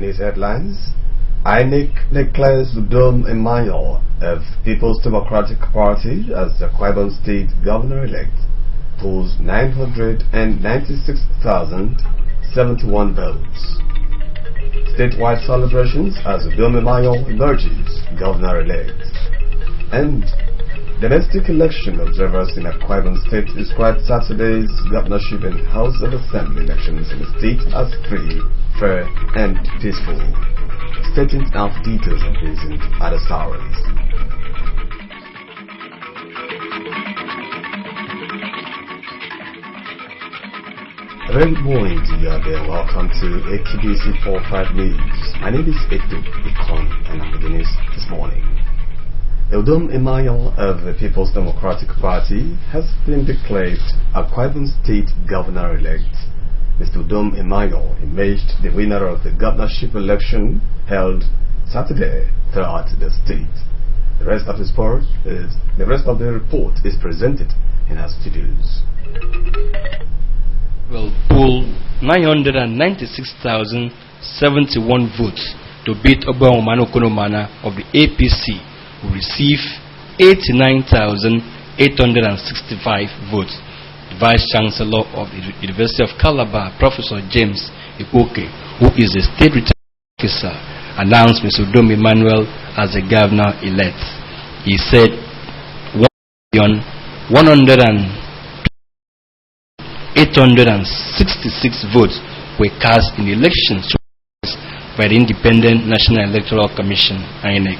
today's headlines. INEC declares Udom Emmanuel of People's Democratic Party as the Akwa Ibom State Governor-elect, polls 996,071 votes. Statewide celebrations as Udom Emmanuel emerges Governor-elect. And domestic election observers in Akwa Ibom State described Saturday's governorship and House of Assembly elections in the state as free, fair, and peaceful. Stating out details of this in other stories. Very good morning to you there. Welcome to AKBC 45 News. My name is Edo Ikon and I'm the news this morning. Udom Emmanuel of the People's Democratic Party has been declared Akwa Ibom State Governor-elect. Mr. Udom Emmanuel emerged the winner of the governorship election held Saturday throughout the state. The rest of the report is presented in our studios. Will poll 996,071 votes to beat Obama Okonomana of the APC, who receive 89,865 votes. The Vice Chancellor of the University of Calabar, Professor James Ikwoke, who is a state returning officer, announced Mr. Udom Emmanuel as the governor-elect. He said 1,866 votes were cast in the elections by the Independent National Electoral Commission, INEC.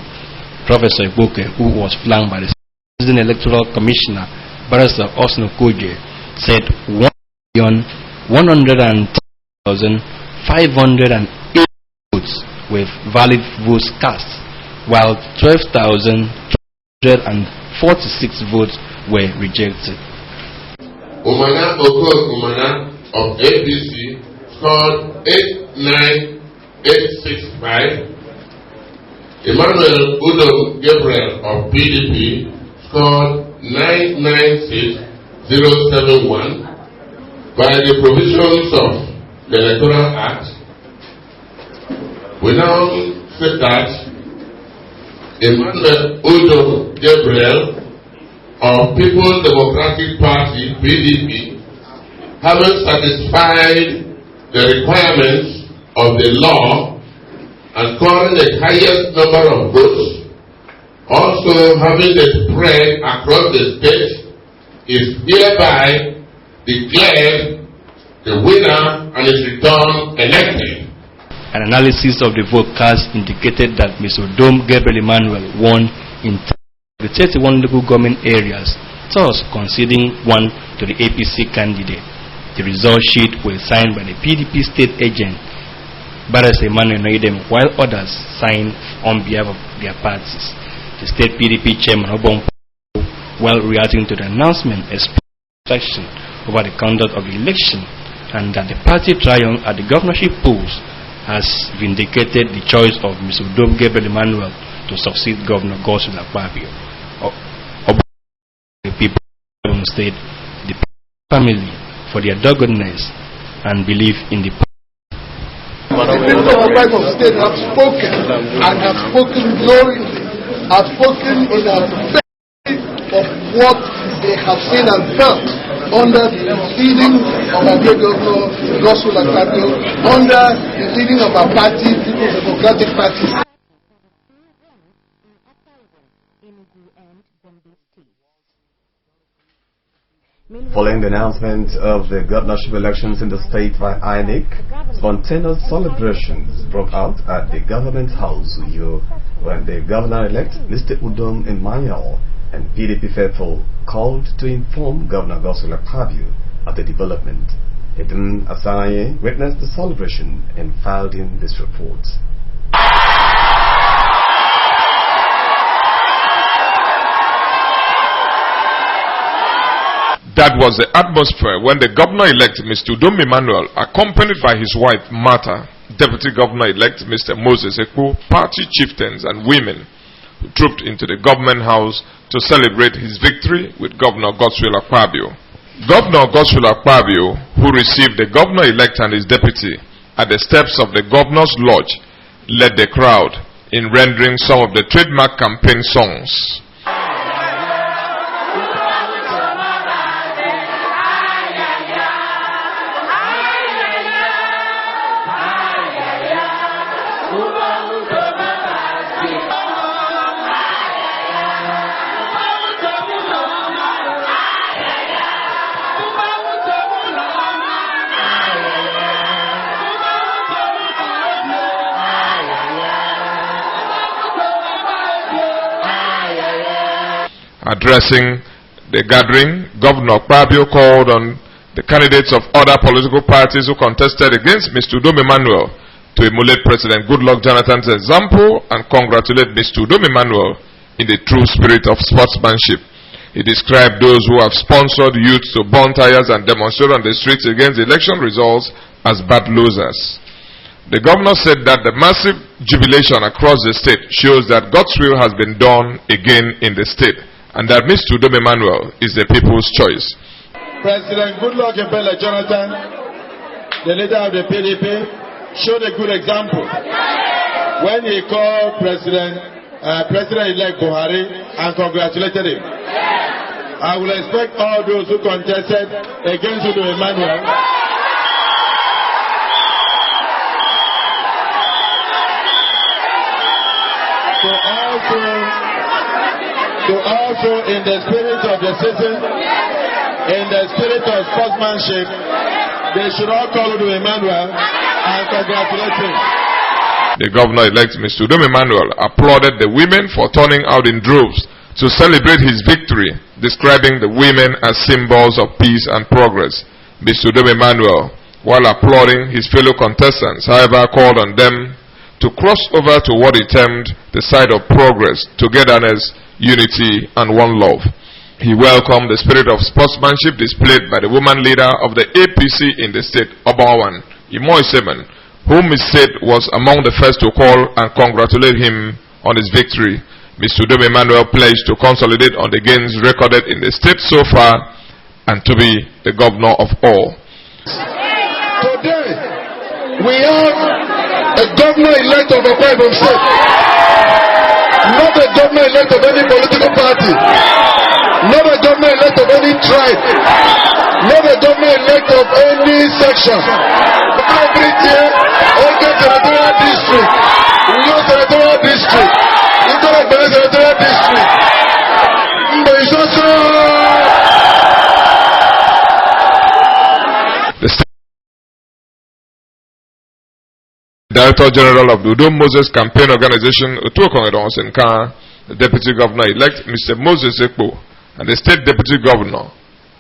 Professor Ikwoke, who was flanked by the President Electoral Commissioner, Barrister Osno Koje, said 110,508 votes with valid votes cast, while 12,246 votes were rejected. Umana Okon Umana of APC scored 89865. Emmanuel Udom Gabriel of PDP scored 996071. By the provisions of the Electoral Act, we now say that Emmanuel Udom Gabriel of People's Democratic Party (PDP), having satisfied the requirements of the law and scoring the highest number of votes, also having the spread across the state, is hereby declared the winner and is returned elected. An analysis of the vote cast indicated that Mr. Udom Gabriel Emmanuel won in the 31 local government areas, thus conceding one to the APC candidate. The result sheet was signed by the PDP state agent, Barrister Emmanuel Noidem, while others signed on behalf of their parties. The state PDP chairman, Obong, while reacting to the announcement, expressed satisfaction over the conduct of the election and that the party triumph at the governorship polls has vindicated the choice of Mr. Udom Gabriel Emmanuel to succeed Governor Godswill Akpabio. The people of the state, the family, for their doggedness and belief in the people of Akwa Ibom State have spoken and have spoken gloriously, have spoken in a of what they have seen and felt under the leading of our great Governor Godswill Akpabio, under the leading of our party, People's Democratic Party. Following the announcement of the governorship elections in the state by INEC, spontaneous celebrations broke out at the government house when the governor-elect, Mr. Udom Emmanuel, and PDP faithful called to inform Governor Godswill Akpabio of the development. Edun Asanaye witnessed the celebration and filed in this report. That was the atmosphere when the governor-elect Mr. Udom Emmanuel, accompanied by his wife Martha, Deputy Governor-elect Mr. Moses Ekpo, party chieftains and women, who trooped into the government house to celebrate his victory with Governor Godswill Akpabio. Governor Godswill Akpabio, who received the governor-elect and his deputy at the steps of the governor's lodge, led the crowd in rendering some of the trademark campaign songs. Addressing the gathering, Governor Kpabio called on the candidates of other political parties who contested against Mr. Udom Emmanuel to emulate President Goodluck Jonathan's example and congratulate Mr. Udom Emmanuel in the true spirit of sportsmanship. He described those who have sponsored youths to burn tires and demonstrate on the streets against election results as bad losers. The governor said that the massive jubilation across the state shows that God's will has been done again in the state, and that Mr. Udom Emmanuel is the people's choice. President Goodluck Jonathan, the leader of the PDP, showed a good example when he called President-elect Buhari and congratulated him. I will expect all those who contested against Udom Emmanuel to also, in the spirit of the season, in the spirit of sportsmanship, they should all call Udom Emmanuel and congratulate him. The governor-elect Mr. Udom Emmanuel applauded the women for turning out in droves to celebrate his victory, describing the women as symbols of peace and progress. Mr. Udom Emmanuel, while applauding his fellow contestants, however, called on them to cross over to what he termed the side of progress, togetherness, unity, and one love. He welcomed the spirit of sportsmanship displayed by the woman leader of the APC in the state, Obawan, Imoy Semen, whom he said was among the first to call and congratulate him on his victory. Mr. Udom Emmanuel pledged to consolidate on the gains recorded in the state so far and to be the governor of all. Today, we have a governor-elect of a private state, not a governor-elect of any political party, not a governor-elect of any tribe, not a governor-elect of any section. Every year, Ogun Territorial District, Uyo Territorial District, Ikoro Territorial District, The Director General of the Udom Moses Campaign Organization, Utuokongedon Senka, the Deputy Governor-elect Mr. Moses Ekpo, and the State Deputy Governor,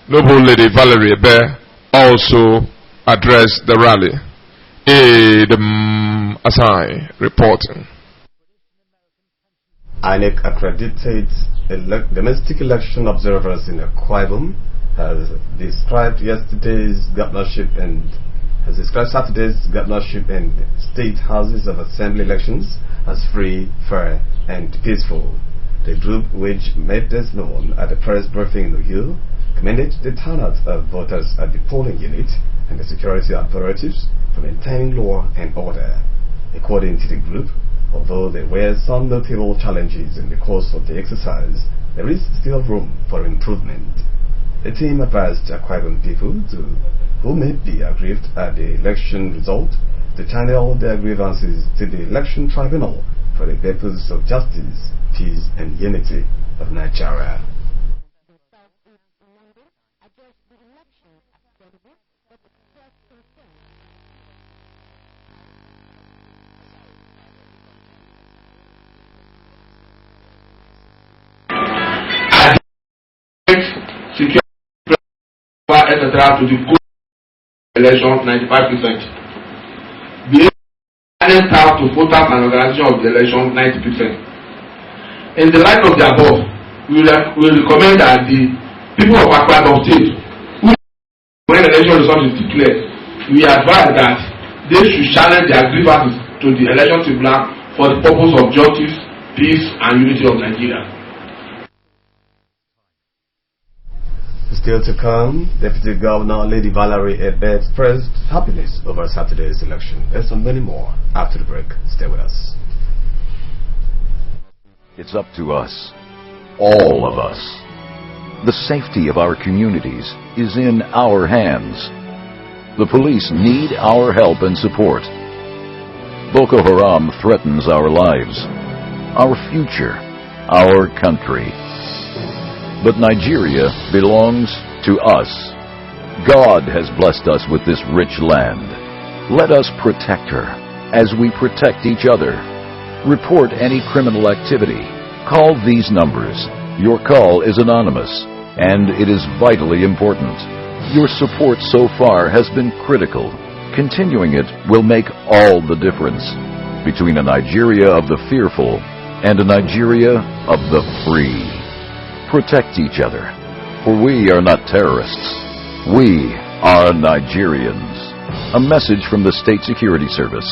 Noble Lady Valerie Ebe, also addressed the rally. Asai reporting. INEC accredited domestic election observers in Akwa Ibom has described Saturday's governorship and state houses of assembly elections as free, fair, and peaceful. The group, which made this known at a press briefing in Ohio, commended the turnout of voters at the polling unit and the security operatives for maintaining law and order. According to the group, although there were some notable challenges in the course of the exercise, there is still room for improvement. The team advised Akwa Ibom people who may be aggrieved at the election result to channel their grievances to the election tribunal for the purpose of justice, peace, and unity of Nigeria. To the election 95%. The honest out to voters and organization of the election 90%. In the light of the above, we recommend that the people of Akwa Ibom State, who when election result is declared, we advise that they should challenge their grievances to the election tribunal for the purpose of justice, peace, and unity of Nigeria. The Still to come, Deputy Governor Lady Valerie Ebe expressed happiness over Saturday's election. There's and many more after the break. Stay with us. It's up to us, all of us. The safety of our communities is in our hands. The police need our help and support. Boko Haram threatens our lives, our future, our country. But Nigeria belongs to us. God has blessed us with this rich land. Let us protect her as we protect each other. Report any criminal activity. Call these numbers. Your call is anonymous, and it is vitally important. Your support so far has been critical. Continuing it will make all the difference between a Nigeria of the fearful and a Nigeria of the free. Protect each other, for we are not terrorists. We are Nigerians. A message from the State Security Service.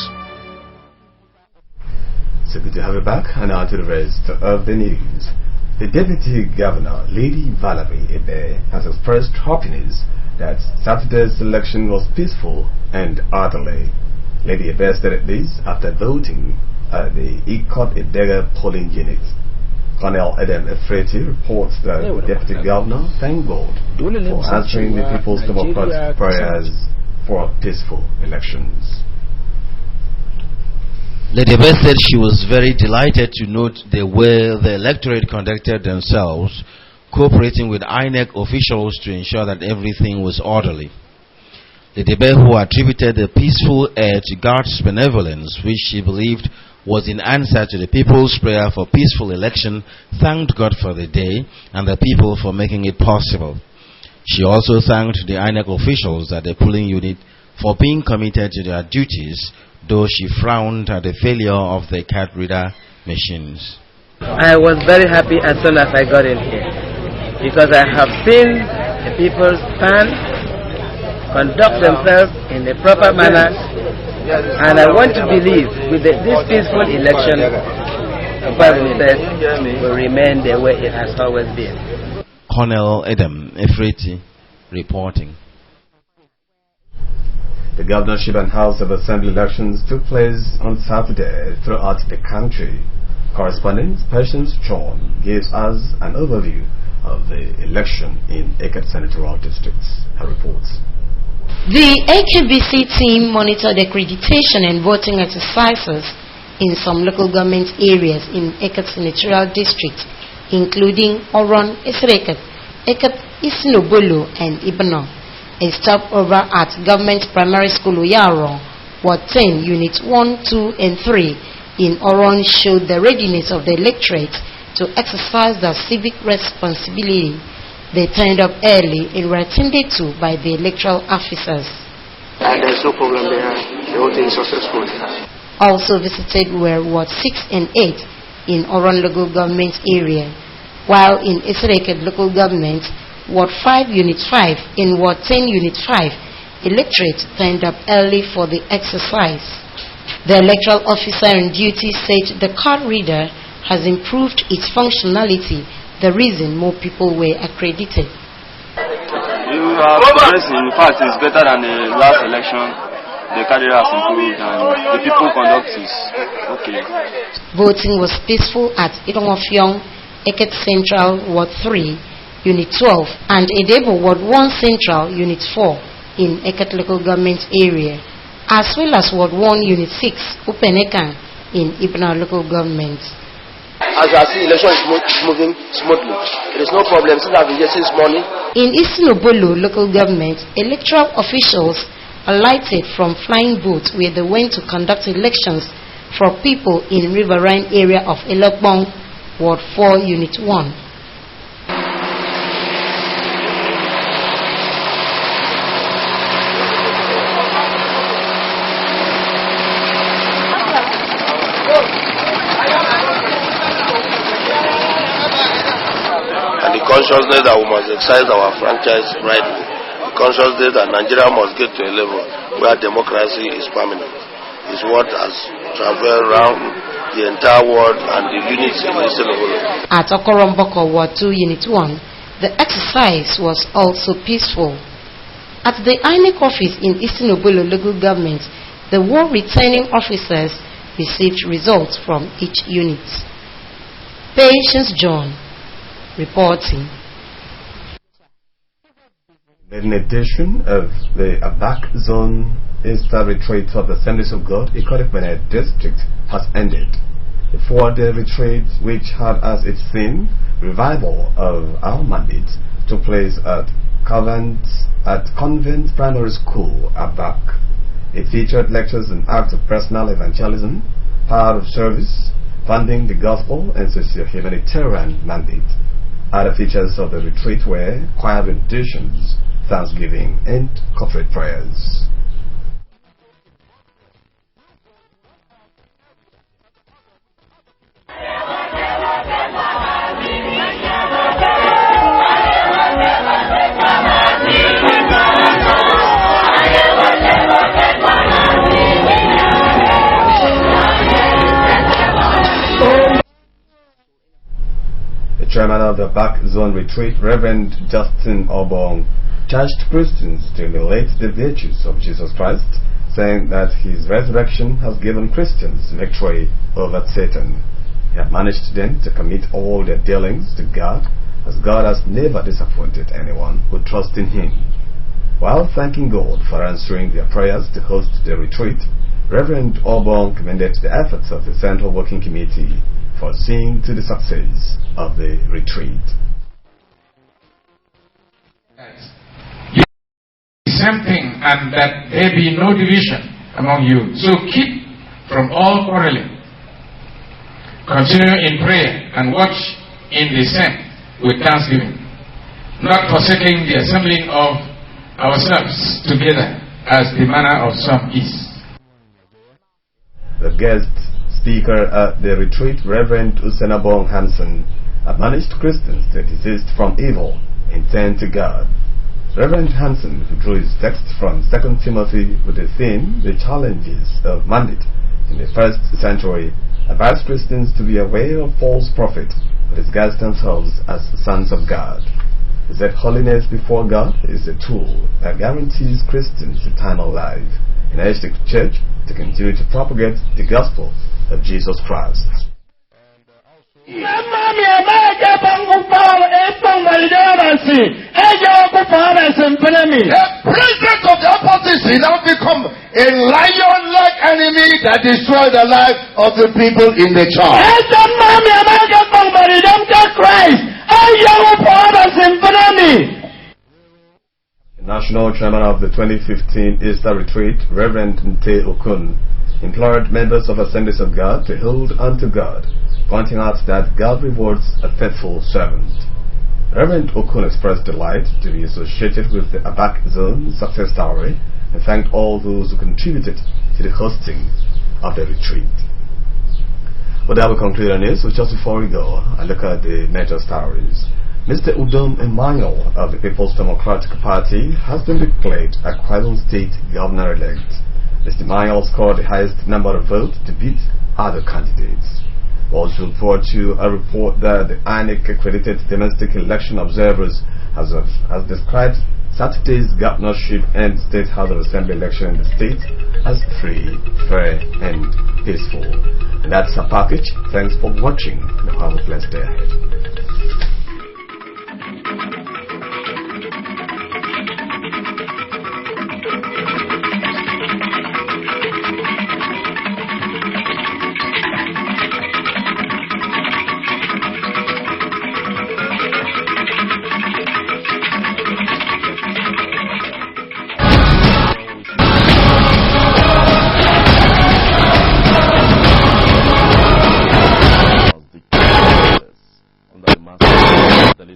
So good to have you back, and now to the rest of the news. The Deputy Governor, Lady Valerie Ebe, has expressed happiness that Saturday's election was peaceful and orderly. Lady Ebe stated this after voting at the Ikot Edega polling unit. Colonel Adam Efreti reports that the Deputy Governor thanked God for answering the people's democratic prayers for peaceful elections. Lady Beth said she was very delighted to note the way the electorate conducted themselves, cooperating with INEC officials to ensure that everything was orderly. Lady Beth, who attributed the peaceful air to God's benevolence, which she believed was in answer to the people's prayer for peaceful election, thanked God for the day and the people for making it possible. She also thanked the INEC officials at the polling unit for being committed to their duties, though she frowned at the failure of the card reader machines. I was very happy as soon as I got in here, because I have seen the people stand, conduct themselves in a proper manner, and I want to believe with this peaceful election, the Bible says, will remain the way it has always been. Colonel Adam Efreti reporting. The governorship and House of Assembly elections took place on Saturday throughout the country. Correspondent Patience John gives us an overview of the election in Eket Senatorial Districts. Her reports. The AKBC team monitored accreditation and voting exercises in some local government areas in Eket Senatorial District, including Oron, Esreket, Eket Isnobolo, and Ibano. A stopover at Government Primary School Uyaro, Ward 10, Units 1, 2, and 3 in Oron showed the readiness of the electorate to exercise their civic responsibility. They turned up early and were attended to by the electoral officers. And there's no problem there. The whole thing is successful. Also visited were Ward 6 and 8 in Oron local government area, while in Esreket local government, Ward 5 Unit 5 in Ward 10 Unit 5, electorate turned up early for the exercise. The electoral officer on duty said the card reader has improved its functionality, the reason more people were accredited. You are progressing. In fact, it's better than the last election. The card reader has improved and the people conduct is okay. Voting was peaceful at Ironofyong, Eket Central, Ward 3, Unit 12, and Edebo, Ward 1 Central, Unit 4 in Eket local government area, as well as Ward 1, Unit 6, Upenekan in Ibna local government. As I see, election is moving smoothly. There is no problem since I've been here since morning. In Isnobolo local government, electoral officials alighted from flying boats where they went to conduct elections for people in riverine area of Elokbong, Ward 4, Unit 1. Consciousness that we must exercise our franchise rightly. The consciousness that Nigeria must get to a level where democracy is permanent is what has traveled around the entire world and the units in Eastern Obolo. At Okoromboko, Ward 2, Unit 1, The exercise was also peaceful. At the INEC office in Eastern Obolo local government, the war returning officers received results from each unit. Patience John reporting. The edition of the Abak Zone Easter Retreat of the Assemblies of God, Ikorekpene District, has ended. The 4-day retreat, which had as its theme revival of our mandate, took place at Convent Primary School, Abak. It featured lectures on acts of personal evangelism, power of service, funding the gospel, and socio-humanitarian mandate. Other features of the retreat were choir renditions, thanksgiving, and corporate prayers. Chairman of the Back Zone Retreat, Reverend Justin Obong, charged Christians to emulate the virtues of Jesus Christ, saying that his resurrection has given Christians victory over Satan. He admonished them to commit all their dealings to God, as God has never disappointed anyone who trusts in Him. While thanking God for answering their prayers to host the retreat, Reverend Obong commended the efforts of the Central Working Committee for seeing to the success of the retreat. Same thing, and that there be no division among you. So keep from all quarreling. Continue in prayer and watch in the same with thanksgiving, not forsaking the assembling of ourselves together as the manner of some is. The guest speaker at the retreat, Reverend Usenabong Hansen, admonished Christians to desist from evil and turn to God. Reverend Hansen, who drew his text from 2 Timothy with the theme, The Challenges of Mandate in the First Century, advised Christians to be aware of false prophets who disguise themselves as sons of God. He said holiness before God is a tool that guarantees Christians eternal life, and urged the church to continue to propagate the gospel of Jesus Christ. The president of the opposition now become a lion-like enemy that destroy the life of the people in the church. The national chairman of the 2015 Easter Retreat, Reverend Nte Okun, implored members of Assemblies of God to hold unto God, pointing out that God rewards a faithful servant. Reverend Okun expressed delight to be associated with the Abak Zone success story and thanked all those who contributed to the hosting of the retreat. Well, that will conclude our news. So just before we go, I look at the major stories. Mr. Udom Emmanuel of the People's Democratic Party has been declared Akwa Ibom State Governor-elect. Mr. Emmanuel scored the highest number of votes to beat other candidates. We also report to a report that the INEC accredited domestic election observers has described Saturday's governorship and state house of assembly election in the state as free, fair, and peaceful. And that's our package. Thanks for watching. Have a blessed day ahead.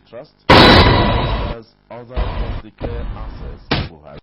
Trust as other must declare access who have